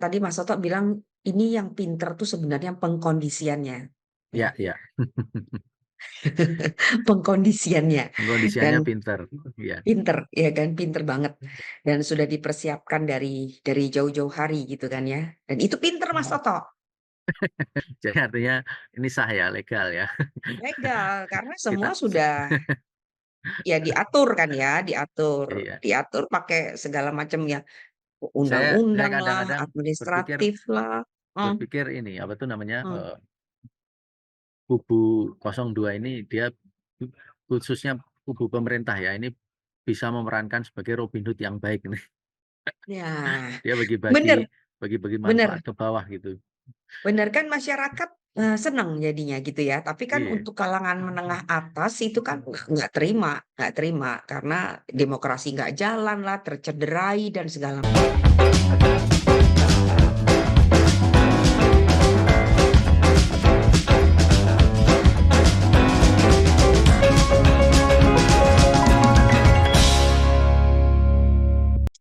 tadi Mas Toto bilang ini yang pinter tuh sebenarnya pengkondisiannya, ya. Ya, ya. Pengkondisiannya Kondisiannya dan pinter. Ya. pinter, ya kan, pinter banget dan sudah dipersiapkan dari jauh-jauh hari gitu kan ya. Dan itu pinter Mas Toto. Jadi artinya ini sah ya, legal ya. Legal karena semua Kita sudah ya diatur kan ya, diatur, iya. diatur pakai segala macam ya, Saya undang-undang lah, kadang-kadang berpikir administratif lah. Hmm, berpikir ini apa tuh namanya hmm. kubu 02 ini dia khususnya kubu pemerintah ya ini bisa memerankan sebagai Robin Hood yang baik nih. Ya, Dia bener, bagi-bagi manfaat bener. ke bawah gitu. Bener kan masyarakat, seneng jadinya gitu ya, tapi kan Iya. untuk kalangan menengah atas itu kan nggak terima karena demokrasi nggak jalan lah, tercederai dan segala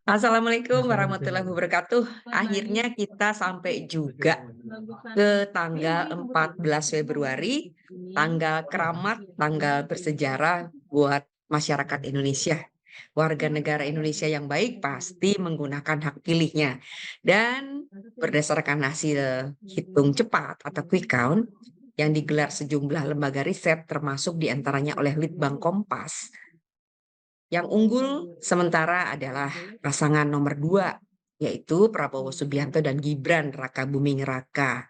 Assalamualaikum warahmatullahi wabarakatuh. Akhirnya kita sampai juga ke tanggal 14 Februari, tanggal keramat, tanggal bersejarah buat masyarakat Indonesia. Warga negara Indonesia yang baik pasti menggunakan hak pilihnya. Dan berdasarkan hasil hitung cepat atau quick count yang digelar sejumlah lembaga riset termasuk diantaranya oleh Litbang Kompas, yang unggul sementara adalah pasangan nomor 2, yaitu Prabowo Subianto dan Gibran Rakabuming Raka.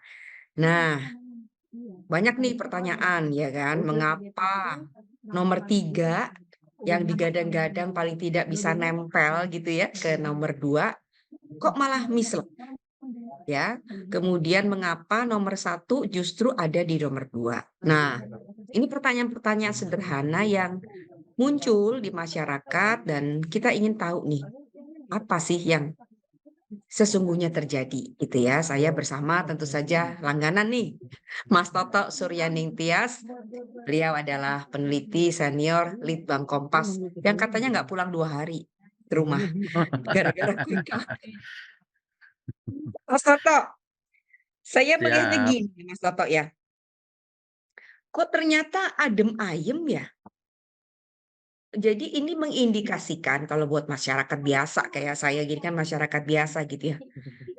Nah, banyak nih pertanyaan ya kan, mengapa nomor 3 yang digadang-gadang paling tidak bisa nempel gitu ya ke nomor 2, kok malah mislek ya. Kemudian mengapa nomor 1 justru ada di nomor 2. Nah, ini pertanyaan-pertanyaan sederhana yang muncul di masyarakat dan kita ingin tahu nih, apa sih yang sesungguhnya terjadi gitu ya. Saya bersama tentu saja langganan nih, Mas Toto Suryaning Tias. Beliau adalah peneliti senior Litbang Kompas yang katanya nggak pulang 2 hari ke rumah gara-gara quick count. Mas Toto, saya melihatnya Siap. gini Mas Toto ya, kok ternyata adem ayem ya. Jadi ini mengindikasikan kalau buat masyarakat biasa kayak saya gini kan masyarakat biasa gitu ya.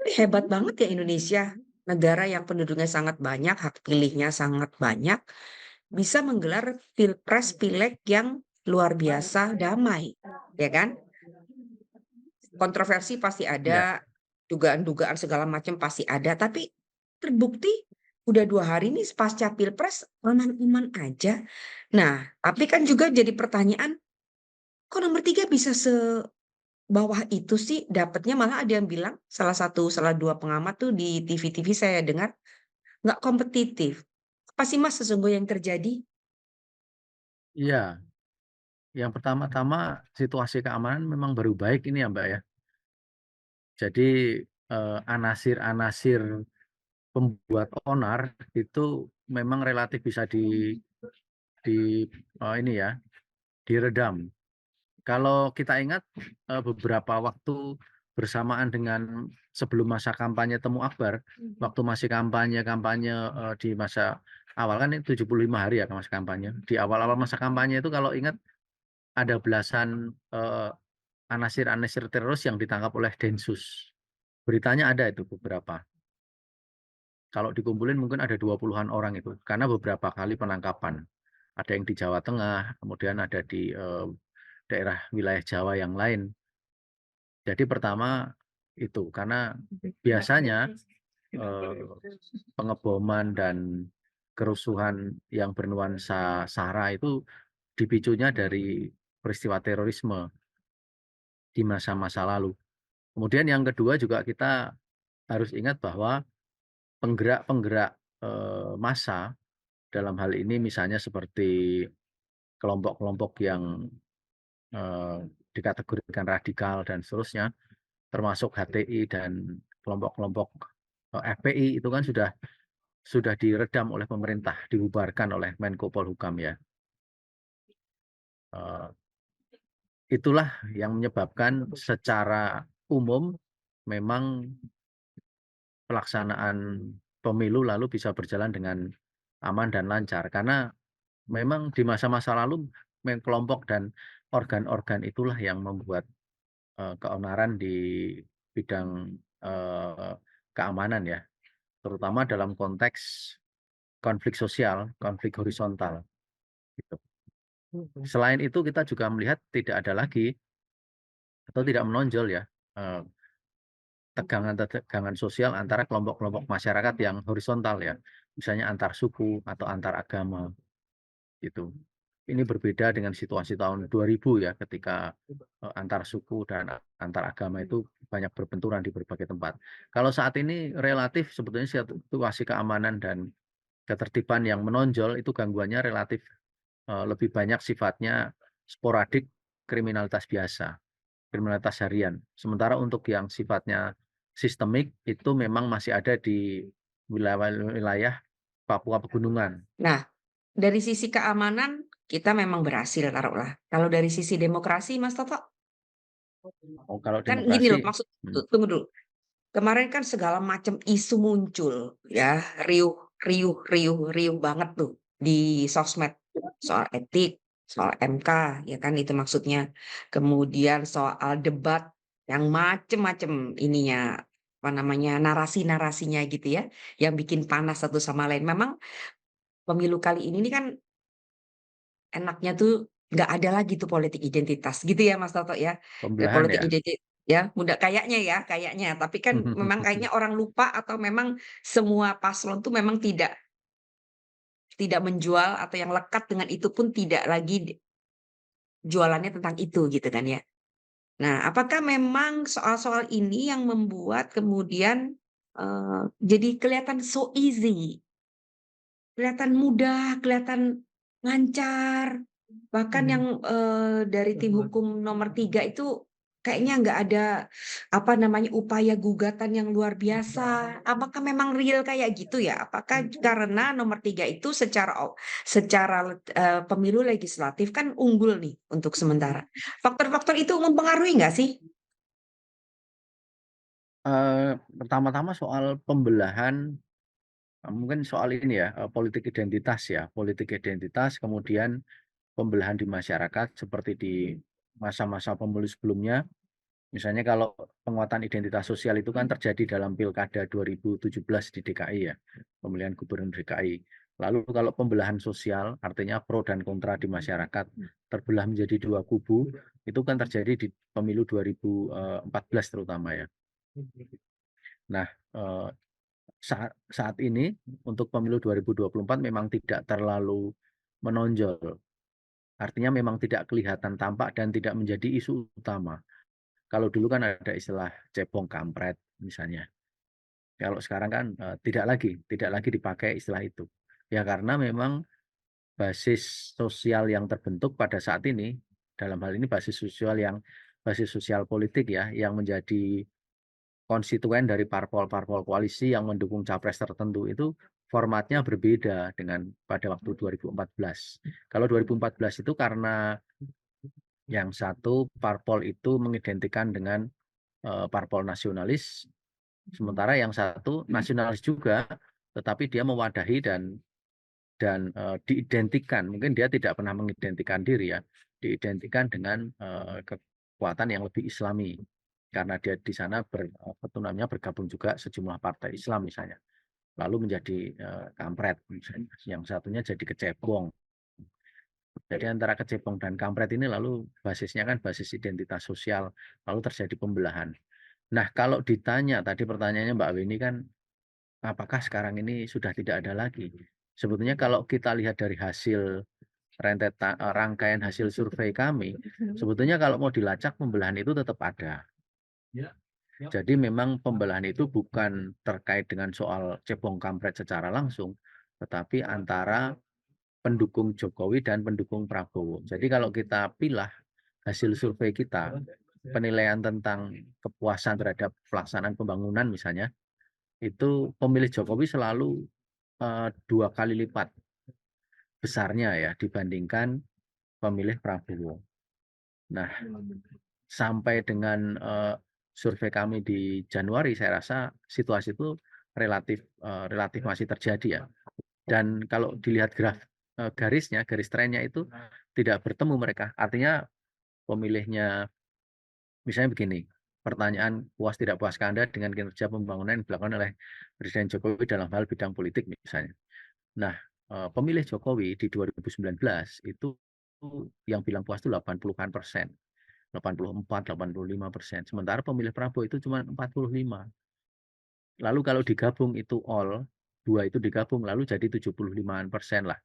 Ini hebat banget ya Indonesia, negara yang penduduknya sangat banyak, hak pilihnya sangat banyak, bisa menggelar pilpres pileg yang luar biasa damai, ya kan? Kontroversi pasti Ya. ada, dugaan-dugaan segala macam pasti ada, tapi terbukti udah 2 hari nih pasca pilpres aman-aman aja. Nah, tapi kan juga jadi pertanyaan, kok nomor 3 bisa sebawah itu sih? Dapatnya malah ada yang bilang, salah 2 pengamat tuh di TV-TV saya dengar, nggak kompetitif. Apa sih Mas sesungguhnya yang terjadi? Iya. Yang pertama-tama situasi keamanan memang baru baik ini ya Mbak ya. Jadi anasir-anasir pembuat onar itu memang relatif bisa ini ya diredam. Kalau kita ingat beberapa waktu bersamaan dengan sebelum masa kampanye Temu Akbar, waktu masih kampanye di masa awal kan ini 75 hari ya masa kampanye. Di awal-awal masa kampanye itu kalau ingat ada belasan anasir-anasir teroris yang ditangkap oleh Densus. Beritanya ada itu beberapa. Kalau dikumpulin mungkin ada 20-an orang itu, karena beberapa kali penangkapan. Ada yang di Jawa Tengah, kemudian ada di daerah wilayah Jawa yang lain. Jadi pertama itu, karena biasanya pengeboman dan kerusuhan yang bernuansa SARA itu dipicunya dari peristiwa terorisme di masa-masa lalu. Kemudian yang kedua juga kita harus ingat bahwa penggerak-penggerak massa dalam hal ini misalnya seperti kelompok-kelompok yang dikategorikan radikal dan seterusnya, termasuk HTI dan kelompok-kelompok FPI itu kan sudah diredam oleh pemerintah, dibubarkan oleh Menko Polhukam ya. Itulah yang menyebabkan secara umum memang pelaksanaan pemilu lalu bisa berjalan dengan aman dan lancar. Karena memang di masa-masa lalu kelompok dan organ-organ itulah yang membuat keonaran di bidang keamanan ya, terutama dalam konteks konflik sosial, konflik horizontal gitu. Selain itu kita juga melihat tidak ada lagi atau tidak menonjol ya tegangan sosial antara kelompok-kelompok masyarakat yang horizontal ya, misalnya antar suku atau antar agama gitu. Ini berbeda dengan situasi tahun 2000 ya, ketika antar suku dan antar agama itu banyak berbenturan di berbagai tempat. Kalau saat ini relatif sebetulnya situasi keamanan dan ketertiban yang menonjol itu gangguannya relatif lebih banyak sifatnya sporadik, kriminalitas biasa, kriminalitas harian. Sementara untuk yang sifatnya sistemik itu memang masih ada di wilayah-wilayah Papua Pegunungan. Nah, dari sisi keamanan kita memang berhasil taruhlah. Kalau dari sisi demokrasi Mas Toto, Oh, kalau kan gini demokrasi, loh maksud tunggu dulu. Kemarin kan segala macam isu muncul ya, riuh riuh riuh riuh banget tuh di sosmed. Soal etik, soal MK, ya kan itu maksudnya. Kemudian soal debat yang macem-macem ininya, apa namanya, narasi-narasinya gitu ya, yang bikin panas satu sama lain. Memang pemilu kali ini nih kan enaknya tuh nggak ada lagi tuh politik identitas gitu ya Mas Toto ya. pembelahan Politik ya. ya, mudah kayaknya, tapi kan memang kayaknya orang lupa atau memang semua paslon tuh memang tidak menjual atau yang lekat dengan itu pun tidak lagi jualannya tentang itu gitu kan ya. Nah, apakah memang soal-soal ini yang membuat kemudian, jadi kelihatan so easy, kelihatan mudah, kelihatan lancar, bahkan yang, dari tim hukum nomor 3 itu kayaknya nggak ada, apa namanya, upaya gugatan yang luar biasa. Apakah memang real kayak gitu ya? Apakah karena nomor 3 itu secara, pemilu legislatif kan unggul nih untuk sementara. Faktor-faktor itu mempengaruhi nggak sih? Pertama-tama soal pembelahan, mungkin soal ini ya, politik identitas, kemudian pembelahan di masyarakat seperti di masa-masa pemilu sebelumnya. Misalnya kalau penguatan identitas sosial itu kan terjadi dalam Pilkada 2017 di DKI ya, pemilihan gubernur DKI. Lalu kalau pembelahan sosial, artinya pro dan kontra di masyarakat, terbelah menjadi dua kubu, itu kan terjadi di pemilu 2014 terutama ya. Nah, saat ini untuk pemilu 2024 memang tidak terlalu menonjol. Artinya memang tidak kelihatan tampak dan tidak menjadi isu utama. Kalau dulu kan ada istilah cebong kampret misalnya. Kalau sekarang kan tidak lagi dipakai istilah itu. Ya karena memang basis sosial yang terbentuk pada saat ini, dalam hal ini basis sosial politik ya, yang menjadi konstituen dari parpol-parpol koalisi yang mendukung capres tertentu itu formatnya berbeda dengan pada waktu 2014. Kalau 2014 itu karena yang satu parpol itu mengidentikan dengan parpol nasionalis, sementara yang satu nasionalis juga, tetapi dia mewadahi dan diidentikan, mungkin dia tidak pernah mengidentikan diri ya, diidentikan dengan kekuatan yang lebih Islami, karena dia di sana bergabung juga sejumlah partai Islam misalnya, lalu menjadi kampret misalnya, yang satunya jadi kecebong. Jadi antara kecebong dan kampret ini lalu basisnya kan basis identitas sosial, lalu terjadi pembelahan. Nah, kalau ditanya tadi pertanyaannya Mbak Weni kan, apakah sekarang ini sudah tidak ada lagi? Sebetulnya kalau kita lihat dari hasil rangkaian hasil survei kami, sebetulnya kalau mau dilacak pembelahan itu tetap ada. Jadi memang pembelahan itu bukan terkait dengan soal cebong kampret secara langsung, tetapi antara pendukung Jokowi dan pendukung Prabowo. Jadi kalau kita pilah hasil survei kita, penilaian tentang kepuasan terhadap pelaksanaan pembangunan misalnya, itu pemilih Jokowi selalu 2 kali lipat besarnya ya dibandingkan pemilih Prabowo. Nah, sampai dengan survei kami di Januari, saya rasa situasi itu relatif masih terjadi ya. Dan kalau dilihat garis trennya itu tidak bertemu mereka. Artinya pemilihnya, misalnya begini, pertanyaan puas tidak puaskah Anda dengan kinerja pembangunan yang dilakukan oleh Presiden Jokowi dalam hal bidang politik misalnya. Nah, pemilih Jokowi di 2019 itu yang bilang puas itu 80-an%, 84, 85%. Sementara pemilih Prabowo itu cuma 45. Lalu kalau digabung itu dua itu digabung lalu jadi 75-an% lah.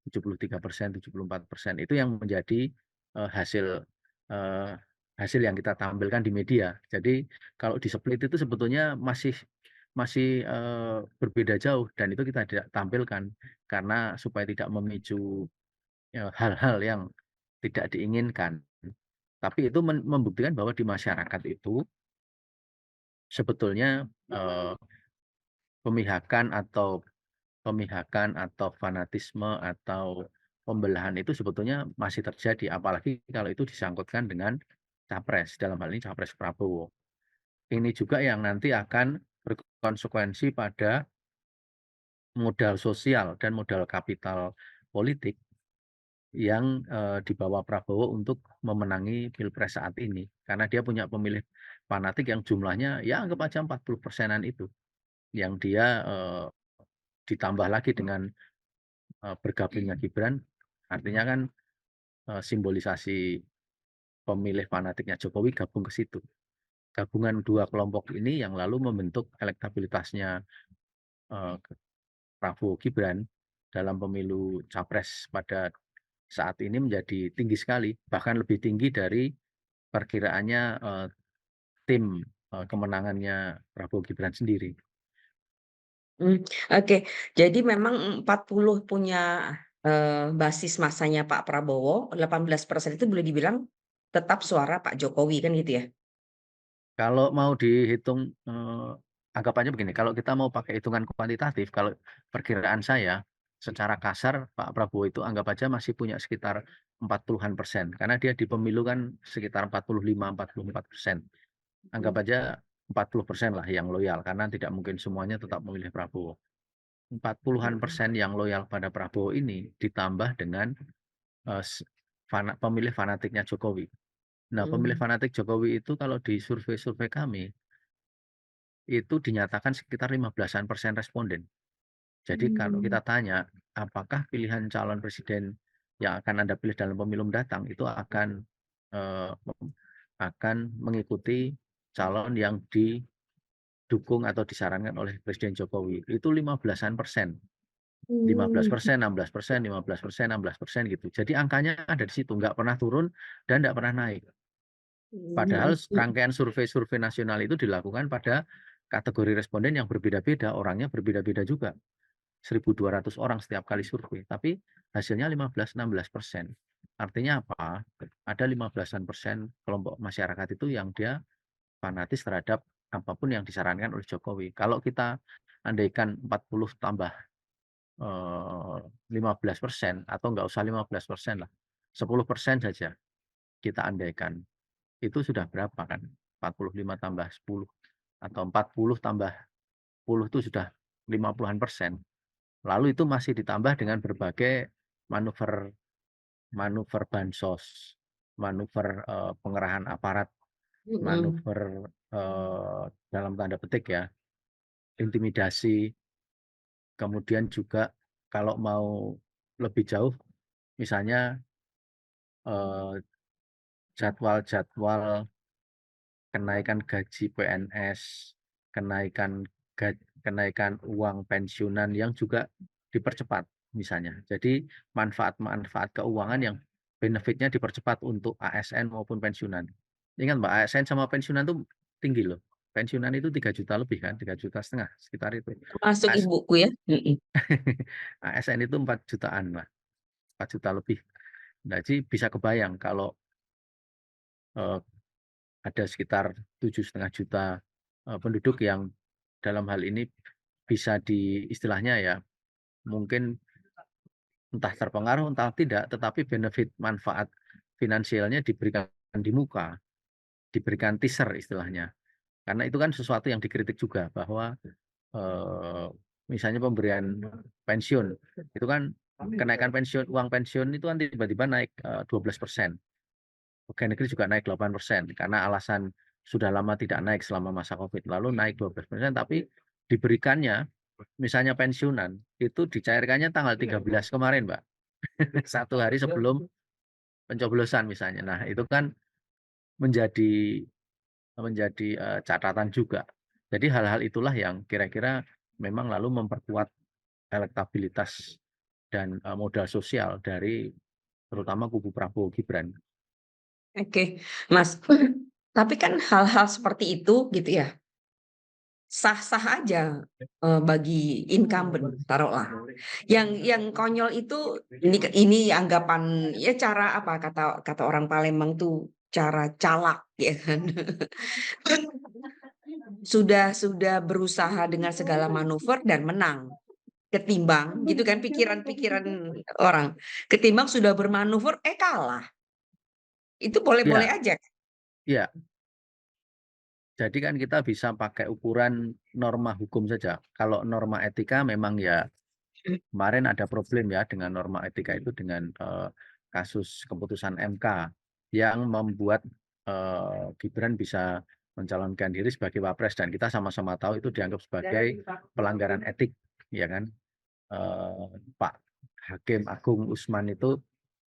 73%, 74%. Itu yang menjadi hasil eh, hasil yang kita tampilkan di media. Jadi kalau di split itu sebetulnya masih masih berbeda jauh dan itu kita tidak tampilkan karena supaya tidak memicu hal-hal yang tidak diinginkan. Tapi itu membuktikan bahwa di masyarakat itu sebetulnya pemihakan atau fanatisme atau pembelahan itu sebetulnya masih terjadi, apalagi kalau itu disangkutkan dengan capres, dalam hal ini capres Prabowo. Ini juga yang nanti akan berkonsekuensi pada modal sosial dan modal kapital politik yang dibawa Prabowo untuk memenangi Pilpres saat ini. Karena dia punya pemilih fanatik yang jumlahnya ya anggap aja 40%-an itu. Yang dia ditambah lagi dengan bergabungnya Gibran, artinya kan simbolisasi pemilih fanatiknya Jokowi gabung ke situ. Gabungan dua kelompok ini yang lalu membentuk elektabilitasnya Prabowo Gibran dalam pemilu Capres pada saat ini menjadi tinggi sekali, bahkan lebih tinggi dari perkiraannya tim kemenangannya Prabowo Gibran sendiri. Oke. Jadi memang 40 punya basis masanya Pak Prabowo, 18% itu boleh dibilang tetap suara Pak Jokowi kan gitu ya? Kalau mau dihitung, anggapannya begini, kalau kita mau pakai hitungan kuantitatif, kalau perkiraan saya secara kasar Pak Prabowo itu anggap aja masih punya sekitar 40-an%, karena dia di pemilu kan sekitar 45-44%. Anggap aja 40% lah yang loyal, karena tidak mungkin semuanya tetap memilih Prabowo. 40-an% yang loyal pada Prabowo ini ditambah dengan pemilih fanatiknya Jokowi. Nah, pemilih fanatik Jokowi itu kalau di survei-survei kami itu dinyatakan sekitar 15-an% responden. Jadi kalau kita tanya, apakah pilihan calon presiden yang akan Anda pilih dalam pemilu mendatang itu akan mengikuti calon yang didukung atau disarankan oleh Presiden Jokowi. Itu 15-an%. 15%, 16%, 15%, 16% gitu. Jadi angkanya ada di situ, nggak pernah turun dan nggak pernah naik. Padahal rangkaian survei-survei nasional itu dilakukan pada kategori responden yang berbeda-beda, orangnya berbeda-beda juga. 1.200 orang setiap kali survei, tapi hasilnya 15-16%. Artinya apa? Ada 15-an% kelompok masyarakat itu yang dia fanatis terhadap apapun yang disarankan oleh Jokowi. Kalau kita andaikan 40 tambah 15% atau nggak usah 15% lah, 10% saja kita andaikan. Itu sudah berapa kan? 45 tambah 10 atau 40 tambah 10 itu sudah 50-an%. Lalu itu masih ditambah dengan berbagai manuver manuver bansos, manuver pengerahan aparat, manuver dalam tanda petik ya, intimidasi. Kemudian juga kalau mau lebih jauh, misalnya jadwal-jadwal kenaikan gaji PNS, kenaikan uang pensiunan yang juga dipercepat misalnya. Jadi manfaat-manfaat keuangan yang benefitnya dipercepat untuk ASN maupun pensiunan. Ingat Mbak, ASN sama pensiunan itu tinggi loh. Pensiunan itu 3 juta lebih kan, 3,5 juta sekitar itu. Termasuk ibuku ya. ASN itu 4 jutaan lah, 4 juta lebih. Nah, jadi bisa kebayang kalau ada sekitar 7,5 juta penduduk yang dalam hal ini bisa istilahnya ya, mungkin entah terpengaruh entah tidak, tetapi benefit manfaat finansialnya diberikan di muka, diberikan teaser istilahnya. Karena itu kan sesuatu yang dikritik juga bahwa misalnya pemberian pensiun, itu kan kenaikan pensiun, uang pensiun itu kan tiba-tiba naik 12%. Pegawai negeri juga naik 8% karena alasan sudah lama tidak naik selama masa COVID. Lalu naik 12%, tapi diberikannya misalnya pensiunan itu dicairkannya tanggal 13 kemarin, Mbak. 1 hari sebelum pencoblosan misalnya. Nah, itu kan menjadi menjadi catatan juga. Jadi hal-hal itulah yang kira-kira memang lalu memperkuat elektabilitas dan modal sosial dari terutama kubu Prabowo Gibran. Oke, Mas. Tapi kan hal-hal seperti itu gitu ya, sah-sah aja bagi incumbent, taruhlah. Yang konyol itu ini anggapan ya cara apa kata kata orang Palembang tuh cara calak ya kan. Sudah berusaha dengan segala manuver dan menang. Ketimbang gitu kan pikiran-pikiran orang. Ketimbang sudah bermanuver kalah. Itu boleh-boleh Ya, aja. ya. Jadi kan kita bisa pakai ukuran norma hukum saja. Kalau norma etika memang ya kemarin ada problem ya dengan norma etika itu dengan kasus keputusan MK yang membuat Gibran bisa mencalonkan diri sebagai wapres dan kita sama-sama tahu itu dianggap sebagai pelanggaran etik, ya kan? Pak Hakim Agung Usman itu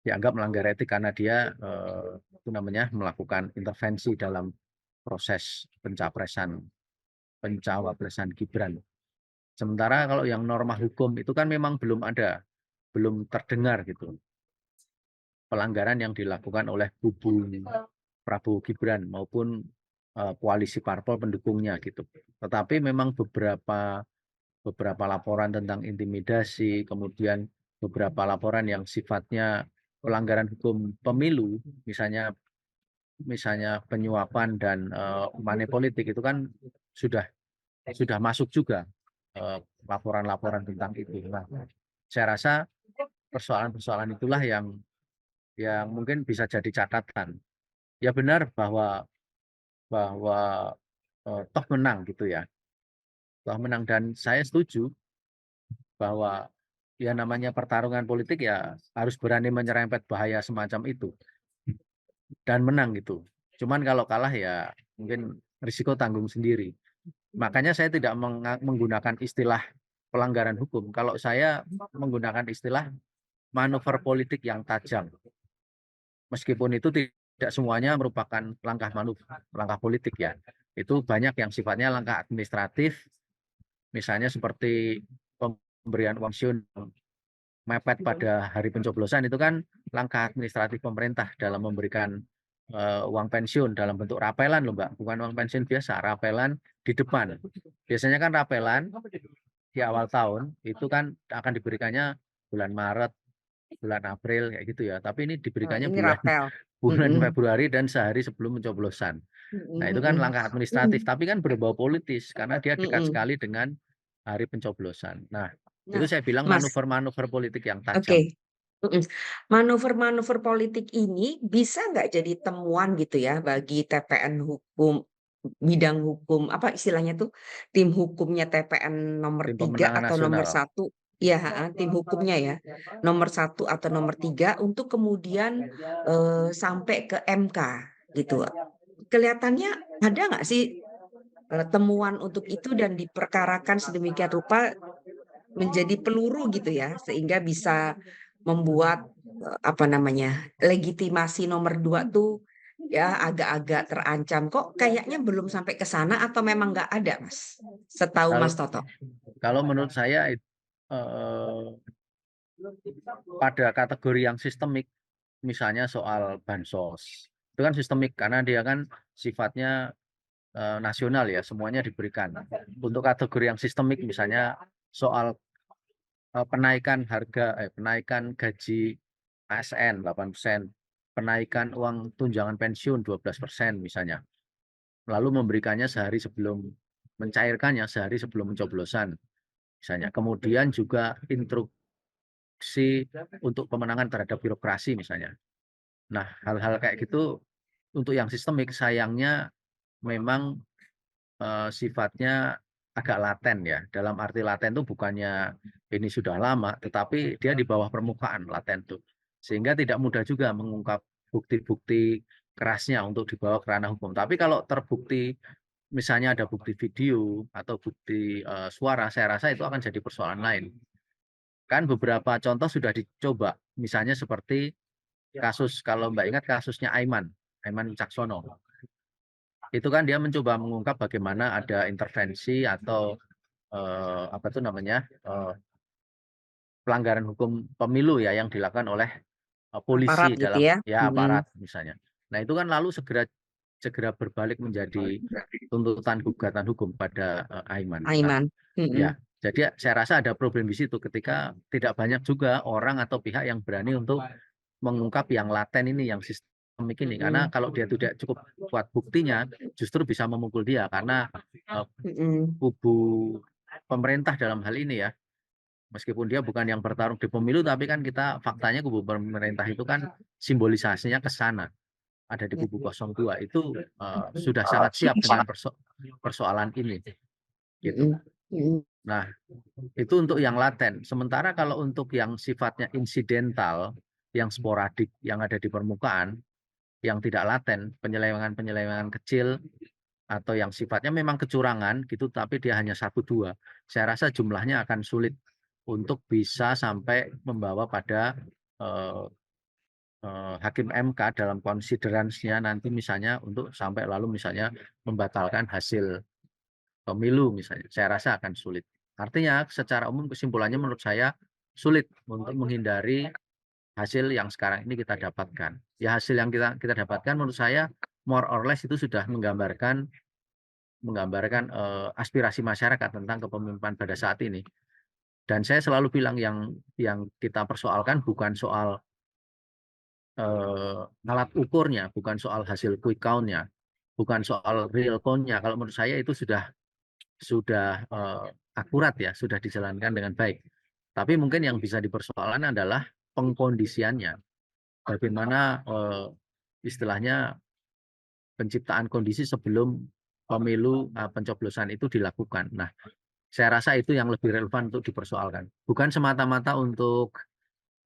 dianggap melanggar etik karena dia itu namanya melakukan intervensi dalam proses pencawapresan Gibran. Sementara kalau yang norma hukum itu kan memang belum ada, belum terdengar gitu pelanggaran yang dilakukan oleh kubu Prabowo Gibran maupun koalisi parpol pendukungnya gitu. Tetapi memang beberapa laporan tentang intimidasi, kemudian beberapa laporan yang sifatnya pelanggaran hukum pemilu, misalnya penyuapan dan money politik itu kan sudah masuk juga laporan-laporan tentang itu. Nah, saya rasa persoalan-persoalan itulah yang mungkin bisa jadi catatan. Ya benar bahwa toh menang gitu ya, toh menang dan saya setuju bahwa ya namanya pertarungan politik ya harus berani menyerempet bahaya semacam itu dan menang gitu. Cuman kalau kalah ya mungkin risiko tanggung sendiri. Makanya saya tidak menggunakan istilah pelanggaran hukum. Kalau saya menggunakan istilah manuver politik yang tajam. Meskipun itu tidak semuanya merupakan langkah politik ya. Itu banyak yang sifatnya langkah administratif, misalnya seperti pemberian uang pensiun mepet pada hari pencoblosan itu kan langkah administratif pemerintah dalam memberikan uang pensiun dalam bentuk rapelan loh Mbak, bukan uang pensiun biasa, rapelan di depan. Biasanya kan rapelan di awal tahun itu kan akan diberikannya bulan Maret, bulan April kayak gitu ya. Tapi ini diberikannya Ini bulan rapel. bulan Mm-mm. Februari dan sehari sebelum pencoblosan. Nah, itu kan Mm-mm. langkah administratif, tapi kan berbau politis karena dia dekat Mm-mm. sekali dengan hari pencoblosan. Nah, itu Nah, saya bilang Mas, manuver-manuver politik yang oke. tajam. Mm-mm. Manuver-manuver politik ini bisa nggak jadi temuan gitu ya bagi TPN hukum, bidang hukum, apa istilahnya tuh, tim hukumnya TPN nomor Tim 3 pemenangan atau nomor nasional. 1, ya tim hukumnya ya, nomor 1 atau nomor 3 untuk kemudian sampai ke MK gitu. Kelihatannya ada nggak sih temuan untuk itu dan diperkarakan sedemikian rupa menjadi peluru gitu ya, sehingga bisa membuat apa namanya, legitimasi nomor 2 tuh ya agak-agak terancam. Kok kayaknya belum sampai ke sana atau memang nggak ada, Mas? Setahu Kalau Mas Toto. kalau menurut saya pada kategori yang sistemik, misalnya soal bansos, itu kan sistemik karena dia kan sifatnya nasional ya, semuanya diberikan. Untuk kategori yang sistemik, misalnya soal penaikan gaji ASN 8%, penaikan uang tunjangan pensiun 12% misalnya. Lalu mencairkannya sehari sebelum pencoblosan misalnya. Kemudian juga instruksi untuk pemenangan terhadap birokrasi misalnya. Nah, hal-hal kayak gitu untuk yang sistemik sayangnya memang sifatnya agak laten ya. Dalam arti laten itu bukannya ini sudah lama, tetapi dia di bawah permukaan laten itu. Sehingga tidak mudah juga mengungkap bukti-bukti kerasnya untuk dibawa ke ranah hukum. Tapi kalau terbukti misalnya ada bukti video atau bukti suara, saya rasa itu akan jadi persoalan lain. Kan beberapa contoh sudah dicoba, misalnya seperti kasus, kalau Mbak ingat kasusnya Aiman Wicaksono. Itu kan dia mencoba mengungkap bagaimana ada intervensi atau apa itu namanya pelanggaran hukum pemilu ya yang dilakukan oleh Aparat polisi gitu dalam ya. ya aparat misalnya. Nah itu kan lalu segera berbalik menjadi tuntutan gugatan hukum pada Aiman. Nah Aiman. ya, jadi saya rasa ada problem di situ ketika tidak banyak juga orang atau pihak yang berani untuk mengungkap yang laten ini, yang sistemik ini. Karena kalau dia tidak cukup kuat buktinya, justru bisa memukul dia karena kubu pemerintah dalam hal ini ya, meskipun dia bukan yang bertarung di pemilu, tapi kan kita faktanya kubu pemerintah itu kan simbolisasinya ke sana, ada di kubu 02 itu sudah sangat siap dengan persoalan ini. Gitu. Nah, itu untuk yang laten. Sementara kalau untuk yang sifatnya insidental, yang sporadik, yang ada di permukaan, yang tidak laten, penyelewengan-penyelewengan kecil, atau yang sifatnya memang kecurangan gitu, tapi dia hanya 1-2. Saya rasa jumlahnya akan sulit untuk bisa sampai membawa pada hakim MK dalam konsideransinya nanti misalnya untuk sampai lalu misalnya membatalkan hasil pemilu misalnya. Saya rasa akan sulit. Artinya secara umum kesimpulannya menurut saya sulit untuk menghindari hasil yang sekarang ini kita dapatkan. Ya hasil yang kita dapatkan menurut saya more or less itu sudah menggambarkan aspirasi masyarakat tentang kepemimpinan pada saat ini. Dan saya selalu bilang yang kita persoalkan bukan soal alat ukurnya, bukan soal hasil quick count-nya, bukan soal real count-nya. Kalau menurut saya itu sudah akurat ya, sudah dijalankan dengan baik. Tapi mungkin yang bisa dipersoalkan adalah pengkondisiannya. Bagaimana istilahnya penciptaan kondisi sebelum pemilu pencoblosan itu dilakukan. Nah, saya rasa itu yang lebih relevan untuk dipersoalkan. Bukan semata-mata untuk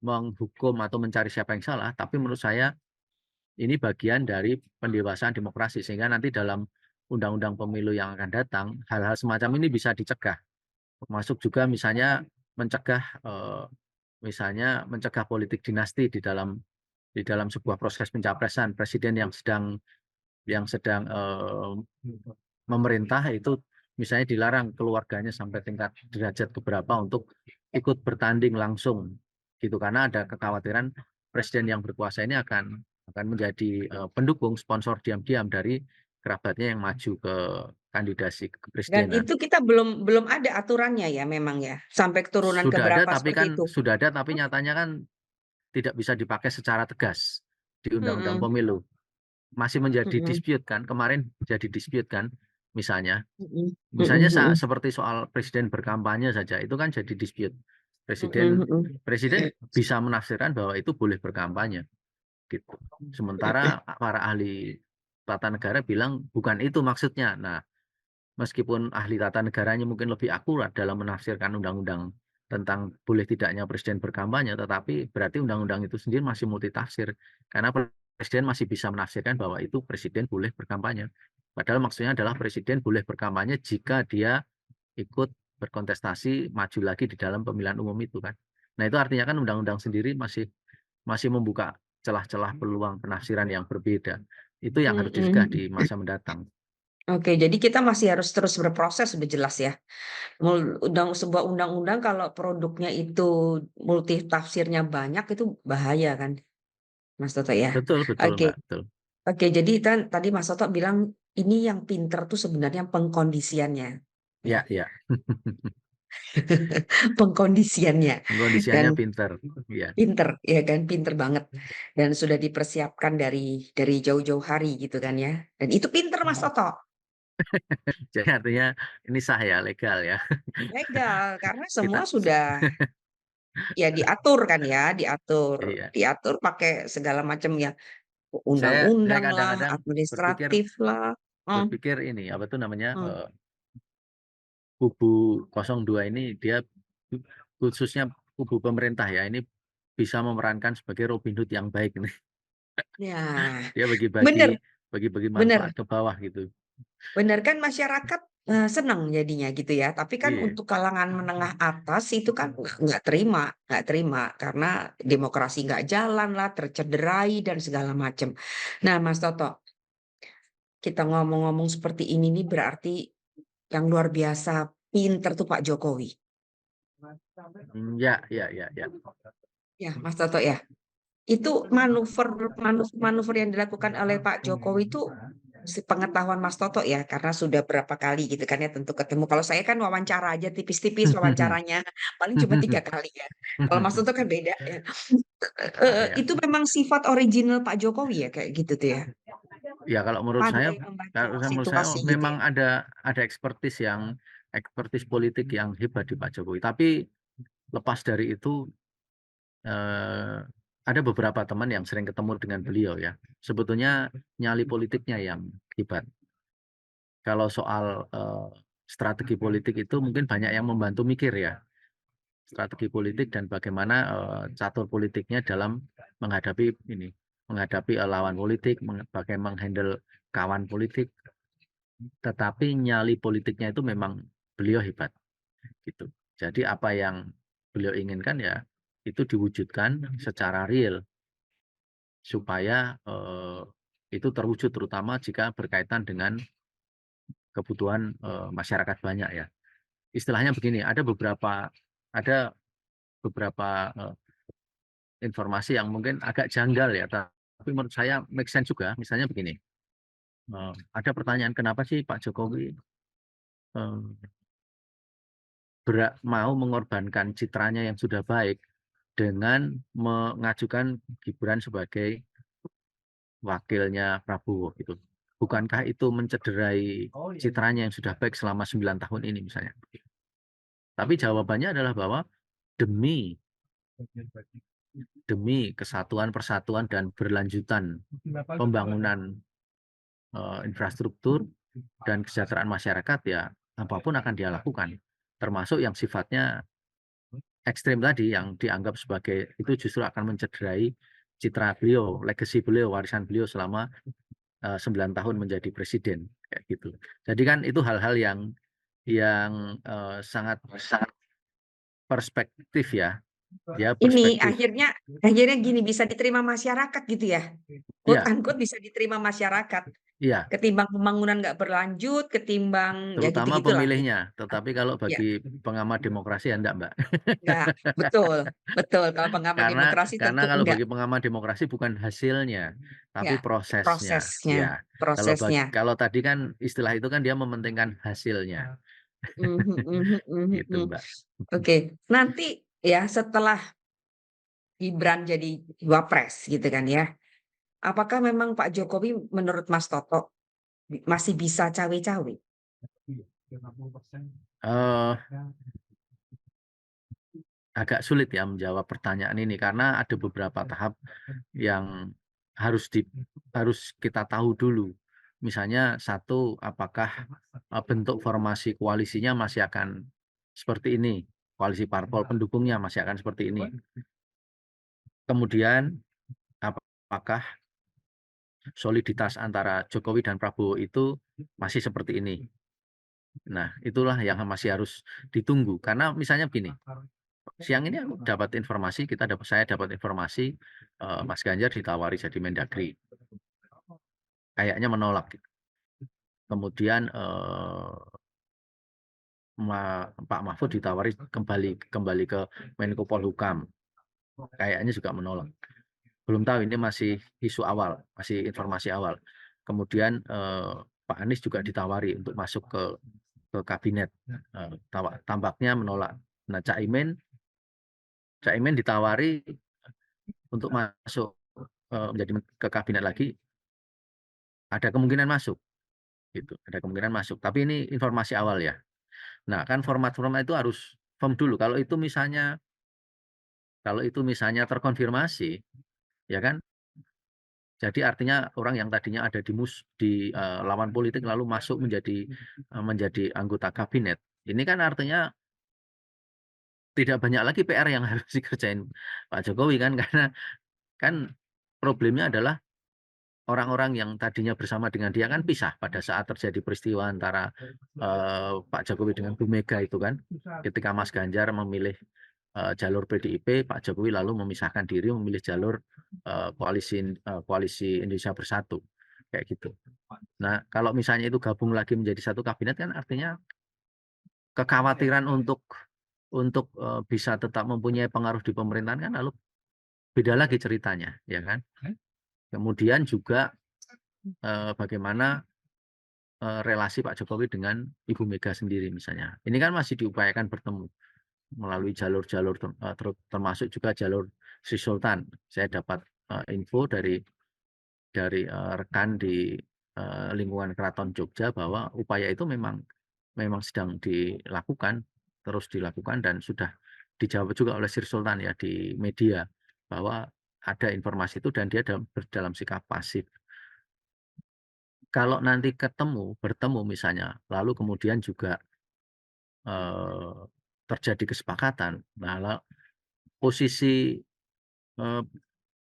menghukum atau mencari siapa yang salah, tapi menurut saya ini bagian dari pendewasaan demokrasi. Sehingga nanti dalam undang-undang pemilu yang akan datang, hal-hal semacam ini bisa dicegah. Termasuk juga misalnya mencegah politik dinasti di dalam sebuah proses pencapresan presiden yang sedang memerintah itu misalnya dilarang keluarganya sampai tingkat derajat keberapa untuk ikut bertanding langsung gitu karena ada kekhawatiran presiden yang berkuasa ini akan menjadi pendukung sponsor diam-diam dari kerabatnya yang maju ke kandidasi Dan kepresidenan. itu kita belum ada aturannya ya memang ya, sampai keturunan Sudah ada keberapa seperti itu. tapi nyatanya kan tidak bisa dipakai secara tegas di undang-undang Mhm, pemilu. Masih menjadi mhm, dispute kan, kemarin jadi dispute kan, misalnya mhm, misalnya mhm, mhm, seperti soal presiden berkampanye saja itu kan jadi dispute. mhm, Presiden mhm. presiden bisa menafsirkan bahwa itu boleh berkampanye gitu. Sementara para ahli tata negara bilang bukan itu maksudnya. Nah, meskipun ahli tata negaranya mungkin lebih akurat dalam menafsirkan undang-undang tentang boleh tidaknya presiden berkampanye, tetapi berarti undang-undang itu sendiri masih multitafsir karena presiden masih bisa menafsirkan bahwa itu presiden boleh berkampanye. Padahal maksudnya adalah presiden boleh berkampanye jika dia ikut berkontestasi maju lagi di dalam pemilihan umum itu kan. Nah itu artinya kan undang-undang sendiri masih membuka celah-celah peluang penafsiran yang berbeda. Itu yang harus dicegah Mhm. di masa mendatang. Oke, jadi kita masih harus terus berproses sudah jelas ya. Sebuah undang-undang kalau produknya itu multitafsirnya banyak itu bahaya kan, Mas Toto ya. Betul, betul Oke, Mbak. Betul. oke. Jadi kan tadi Mas Toto bilang ini yang pinter tuh sebenarnya pengkondisiannya, ya, Ya, ya. pengkondisiannya dan Kondisiannya pinter. Ya. pinter, ya kan, pinter banget dan sudah dipersiapkan dari jauh-jauh hari gitu kan ya. Dan itu pinter Mas Toto. Jadi artinya ini sah ya, legal ya. Legal karena semua Kita, sudah ya diatur kan ya, diatur, iya. diatur pakai segala macam ya, Saya undang-undang lah, kadang-kadang berpikir administratif lah. berpikir ini apa tuh namanya Hmm. kubu 02 ini dia khususnya kubu pemerintah ya, ini bisa memerankan sebagai Robin Hood yang baik nih. Ya, Dia bener, bagi-bagi manfaat bener. ke bawah gitu. Bener kan masyarakat senang jadinya gitu ya. Tapi kan Iya. untuk kalangan menengah atas itu kan nggak terima karena demokrasi nggak jalan lah, tercederai dan segala macam. Nah, Mas Toto, kita ngomong-ngomong seperti ini nih berarti yang luar biasa pinter tuh Pak Jokowi. Ya, ya, ya, ya. Ya, Mas Toto ya. Itu manuver yang dilakukan oleh Pak Jokowi itu pengetahuan Mas Toto ya, karena sudah berapa kali gitu kan ya tentu ketemu. Kalau saya kan wawancara aja tipis-tipis wawancaranya, paling cuma 3 kali ya. Kalau Mas Toto kan beda ya. Ya. Itu memang sifat original Pak Jokowi ya kayak gitu tuh ya. Ya, kalau Pandai membaca menurut saya situasi gitu memang ya. ada ekspertis politik yang hebat di Pak Jokowi. Tapi lepas dari itu eh, ada beberapa teman yang sering ketemu dengan beliau ya. Sebetulnya nyali politiknya yang hebat. Kalau soal strategi politik itu mungkin banyak yang membantu mikir ya. Strategi politik dan bagaimana catur politiknya dalam menghadapi lawan politik, bagaimana menghandle kawan politik. Tetapi nyali politiknya itu memang beliau hebat gitu. Jadi apa yang beliau inginkan ya itu diwujudkan secara real supaya itu terwujud terutama jika berkaitan dengan kebutuhan masyarakat banyak ya. Istilahnya begini, ada beberapa informasi yang mungkin agak janggal ya, tapi menurut saya make sense juga. Misalnya begini, ada pertanyaan kenapa sih Pak Jokowi eh, mau mengorbankan citranya yang sudah baik dengan mengajukan Gibran sebagai wakilnya Prabowo gitu. Bukankah itu mencederai citranya yang sudah baik selama 9 tahun ini misalnya? Tapi jawabannya adalah bahwa demi demi kesatuan, persatuan dan berlanjutan pembangunan infrastruktur dan kesejahteraan masyarakat ya apapun akan dia lakukan. Termasuk yang sifatnya ekstrim tadi yang dianggap sebagai itu justru akan mencederai citra beliau, legacy beliau, warisan beliau selama 9 tahun menjadi presiden kayak gitu. Jadi kan itu hal-hal yang sangat sangat perspektif ya, ya Ini perspektif. akhirnya gini bisa diterima masyarakat gitu ya. Quote Ya, unquote bisa diterima masyarakat. iya, Ketimbang pembangunan nggak berlanjut, ketimbang ya terutama gitu-gitulah gitu. pemilihnya. Tetapi kalau Ya, bagi pengamat demokrasi ya enggak, Mbak. enggak, betul, betul. Kalau pengamat Karena demokrasi tentu kalau enggak. bagi pengamat demokrasi bukan hasilnya, tapi Ya, prosesnya. prosesnya, Ya, prosesnya. kalau tadi kan istilah itu kan dia mementingkan hasilnya, Mhm, mhm, mhm, gitu, mhm. Mbak. Oke, nanti ya setelah Gibran jadi wapres gitu kan ya. Apakah memang Pak Jokowi menurut Mas Toto masih bisa cawe-cawe? Eh, Agak sulit ya menjawab pertanyaan ini karena ada beberapa tahap yang harus harus kita tahu dulu. Misalnya satu, apakah bentuk formasi koalisinya masih akan seperti ini, koalisi parpol pendukungnya masih akan seperti ini. Kemudian apakah soliditas antara Jokowi dan Prabowo itu masih seperti ini. Nah, itulah yang masih harus ditunggu karena misalnya begini. Siang ini aku saya dapat informasi Mas Ganjar ditawari jadi Mendagri. Kayaknya menolak gitu. Kemudian Pak Mahfud ditawari kembali ke Menko Polhukam. Kayaknya juga menolak. Belum tahu, ini masih isu awal, masih informasi awal. Kemudian Pak Anies juga ditawari untuk masuk ke kabinet. Tampaknya menolak. Nah, Caimin ditawari untuk masuk menjadi ke kabinet lagi, ada kemungkinan masuk gitu, ada kemungkinan masuk. Tapi ini informasi awal ya. Nah, kan format-format itu harus firm dulu. Kalau itu misalnya terkonfirmasi, ya kan? Jadi artinya orang yang tadinya ada di lawan politik lalu masuk menjadi anggota kabinet. Ini kan artinya tidak banyak lagi PR yang harus dikerjain Pak Jokowi kan, karena kan problemnya adalah orang-orang yang tadinya bersama dengan dia kan pisah pada saat terjadi peristiwa antara Pak Jokowi dengan Bu Mega itu kan. Ketika Mas Ganjar memilih jalur PDIP, Pak Jokowi lalu memisahkan diri memilih jalur koalisi Indonesia Bersatu kayak gitu. Nah, kalau misalnya itu gabung lagi menjadi satu kabinet kan artinya kekhawatiran untuk bisa tetap mempunyai pengaruh di pemerintahan kan lalu beda lagi ceritanya, ya kan? Kemudian juga bagaimana relasi Pak Jokowi dengan Ibu Mega sendiri misalnya. Ini kan masih diupayakan bertemu melalui jalur-jalur termasuk juga jalur Sri Sultan. Saya dapat info dari rekan di lingkungan Keraton Jogja bahwa upaya itu memang sedang dilakukan, terus dilakukan dan sudah dijawab juga oleh Sri Sultan ya di media bahwa ada informasi itu dan dia dalam sikap pasif. Kalau nanti bertemu misalnya, lalu kemudian juga terjadi kesepakatan, nah posisi eh,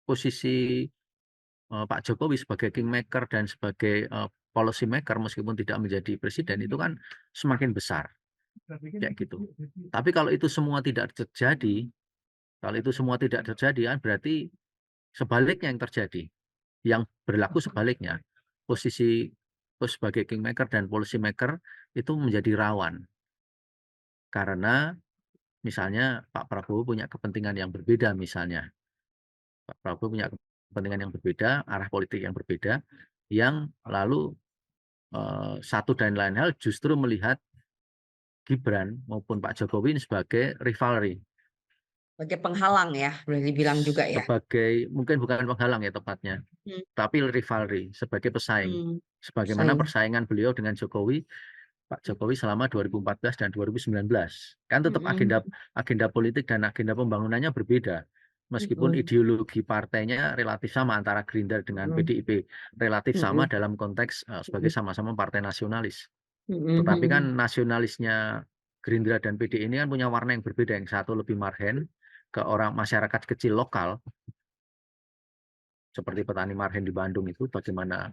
posisi Pak Jokowi sebagai kingmaker dan sebagai policy maker meskipun tidak menjadi presiden itu kan semakin besar kayak gitu. Tapi kalau itu semua tidak terjadi, kan berarti sebaliknya yang terjadi. Yang berlaku sebaliknya, posisi sebagai kingmaker dan policy maker itu menjadi rawan karena misalnya Pak Prabowo punya kepentingan yang berbeda misalnya. Pak Prabowo punya kepentingan yang berbeda, arah politik yang berbeda, yang lalu satu dan lain hal justru melihat Gibran maupun Pak Jokowi ini sebagai rivalry, Sebagai penghalang ya, boleh dibilang juga ya. sebagai mungkin bukan penghalang ya tepatnya, Hmm, tapi rivalry sebagai pesaing. hmm, Sebagaimana sayang. persaingan beliau dengan Pak Jokowi selama 2014 dan 2019. Kan tetap Mm-mm, agenda politik dan agenda pembangunannya berbeda. Meskipun mm-mm, ideologi partainya relatif sama antara Gerindra dengan mm-mm, PDIP, relatif sama mm-mm, dalam konteks sebagai sama-sama partai nasionalis. mm-mm, Tetapi kan mm-mm. nasionalisnya Gerindra dan PDI ini kan punya warna yang berbeda. Yang satu lebih marhen ke orang masyarakat kecil lokal, seperti petani marhen di Bandung itu bagaimana.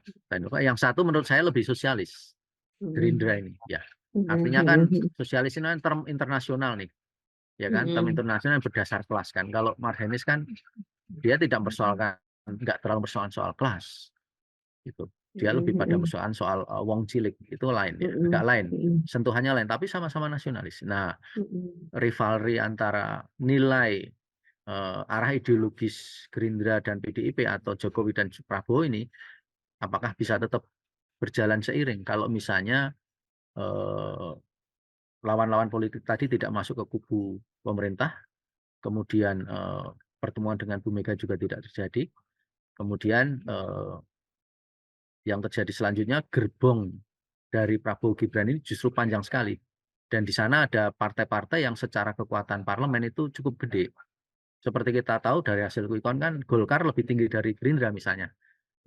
Yang satu menurut saya lebih sosialis, Gerindra Mm-mm, ini. Ya, artinya kan mm-mm, sosialis ini kan term internasional nih, ya kan, term mm-mm, internasional berdasar kelas kan. Kalau marhenis kan dia tidak persoalkan, nggak terlalu persoalan soal kelas. Gitu. Dia lebih pada mm-mm, persoalan soal wong cilik itu lain ya, agak mm-mm, lain, mm-mm, sentuhannya lain, tapi sama-sama nasionalis. Nah, mm-mm. rivalry antara nilai arah ideologis Gerindra dan PDIP atau Jokowi dan Prabowo ini, apakah bisa tetap berjalan seiring kalau misalnya lawan-lawan politik tadi tidak masuk ke kubu pemerintah, kemudian pertemuan dengan Bu Mega juga tidak terjadi, kemudian yang terjadi selanjutnya gerbong dari Prabowo Gibran ini justru panjang sekali. Dan di sana ada partai-partai yang secara kekuatan parlemen itu cukup gede. Seperti kita tahu dari hasil quick count kan Golkar lebih tinggi dari Gerindra misalnya.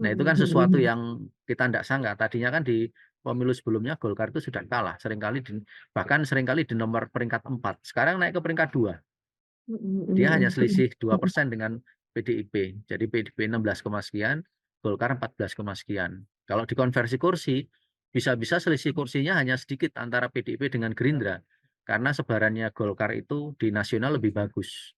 Nah itu kan sesuatu yang kita tidak sangka. Tadinya kan di pemilu sebelumnya Golkar itu sudah kalah. Bahkan seringkali di nomor peringkat 4. Sekarang naik ke peringkat 2. Dia hanya selisih 2% dengan PDIP. Jadi PDIP 16, sekian, Golkar 14, sekian. Kalau dikonversi kursi, bisa-bisa selisih kursinya hanya sedikit antara PDIP dengan Gerindra. Karena sebarannya Golkar itu di nasional lebih bagus.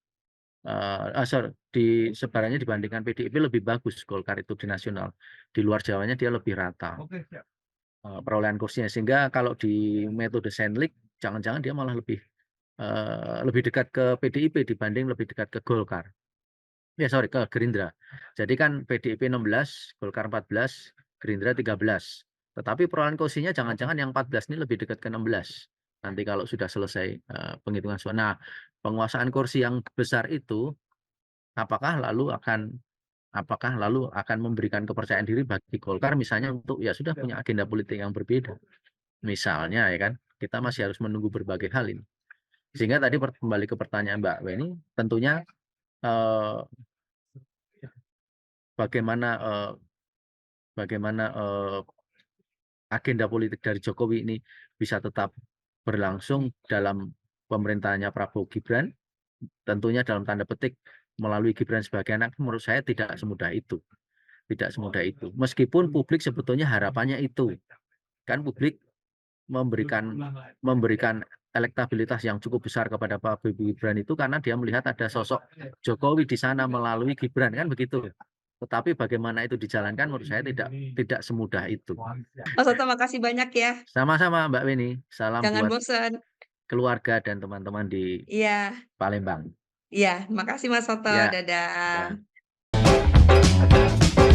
Di sebarannya dibandingkan PDIP lebih bagus Golkar itu di nasional. Di luar Jawanya dia lebih rata perolehan kursinya. Sehingga kalau di metode Sendlik, jangan-jangan dia malah lebih dekat ke PDIP dibanding lebih dekat ke Golkar. Ya sorry, ke Gerindra. Jadi kan PDIP 16, Golkar 14, Gerindra 13. Tetapi perolehan kursinya jangan-jangan yang 14 ini lebih dekat ke 16. Nanti kalau sudah selesai penghitungan suara. Nah, penguasaan kursi yang besar itu apakah lalu akan memberikan kepercayaan diri bagi Golkar misalnya untuk ya sudah punya agenda politik yang berbeda. Misalnya ya kan, kita masih harus menunggu berbagai hal ini. Sehingga tadi kembali ke pertanyaan Mbak Weni, tentunya eh, bagaimana eh, bagaimana agenda politik dari Jokowi ini bisa tetap berlangsung dalam pemerintahannya Prabowo Gibran, tentunya dalam tanda petik melalui Gibran sebagai anak, menurut saya tidak semudah itu. Tidak semudah itu. Meskipun publik sebetulnya harapannya itu. Kan publik memberikan elektabilitas yang cukup besar kepada Pak Gibran itu karena dia melihat ada sosok Jokowi di sana melalui Gibran, kan begitu. Tetapi bagaimana itu dijalankan menurut saya tidak semudah itu. Mas Oto makasih banyak ya. Sama-sama Mbak Weni, salam Jangan buat bosan. keluarga dan teman-teman di Iya, Palembang. iya. Makasih Mas Oto. Ya, Dadah. ya.